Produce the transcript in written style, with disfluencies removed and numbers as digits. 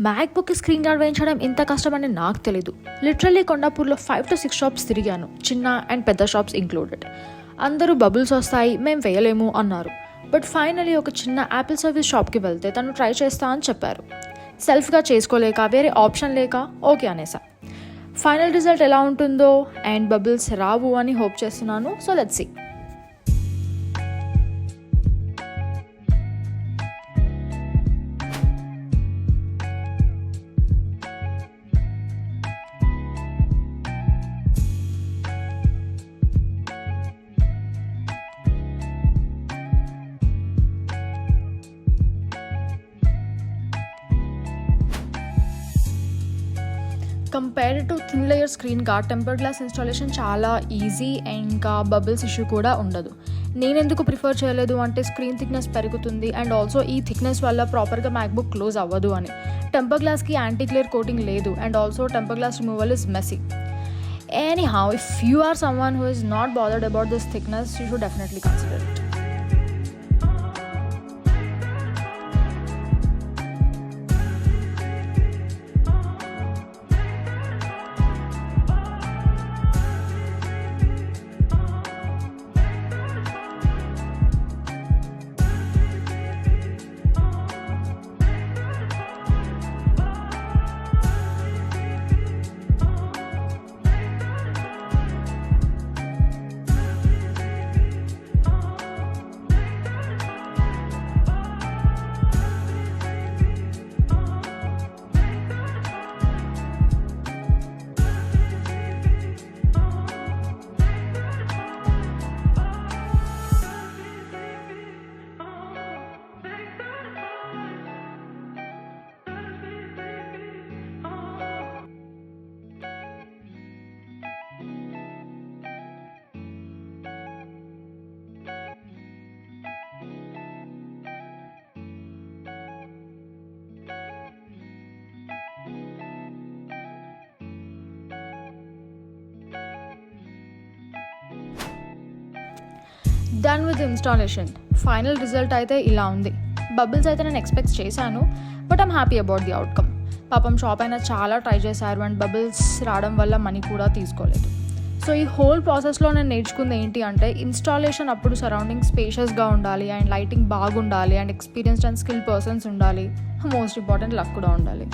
MacBook screen guard వేయించడం ఇంత కష్టమని నాకు తెలీదు. లిటరల్లీ కొండాపూర్లో 5 to 6 షాప్స్ తిరిగాను, చిన్న అండ్ పెద్ద షాప్స్ ఇంక్లూడెడ్. అందరూ బబుల్స్ వస్తాయి, మేము వేయలేము అన్నారు. బట్ ఫైనలీ ఒక చిన్న యాపిల్ సర్వీస్ షాప్కి వెళ్తే తను ట్రై చేస్తా అని చెప్పారు. సెల్ఫ్గా చేసుకోలేక వేరే ఆప్షన్ లేక ఓకే అనేసా. ఫైనల్ రిజల్ట్ ఎలా ఉంటుందో అండ్ బబుల్స్ రావు అని హోప్ చేస్తున్నాను. So let's see. Compared to thin layer screen guard temper glass installation చాలా ఈజీ అండ్ ఇంకా బబుల్స్ ఇష్యూ కూడా ఉండదు. నేను ఎందుకు ప్రిఫర్ చేయలేదు అంటే స్క్రీన్ థిక్నెస్ పెరుగుతుంది అండ్ ఆల్సో ఈ థిక్నెస్ వల్ల ప్రాపర్గా మ్యాక్బుక్ క్లోజ్ అవ్వదు అని. టెంపర్ గ్లాస్కి యాంటీ గ్లేర్ కోటింగ్ లేదు and also temper glass removal is messy. Anyhow, if you are someone who is not bothered about this thickness, you should definitely consider it. Done with installation. Final result అయితే ఇలా ఉంది. Bubbles అయితే నేను expect చేశాను, but I'm happy about the outcome. పాపం shop అయినా చాలా try చేశారు అండ్ బబుల్స్ రావడం వల్ల మనీ కూడా తీసుకోలేదు. సో ఈ హోల్ ప్రాసెస్లో నేను నేర్చుకుంది ఏంటి అంటే ఇన్స్టాలేషన్ అప్పుడు సరౌండింగ్ స్పేషియస్గా ఉండాలి అండ్ లైటింగ్ బాగుండాలి and experienced and skill persons ఉండాలి. మోస్ట్ ఇంపార్టెంట్ లక్ కూడా ఉండాలి.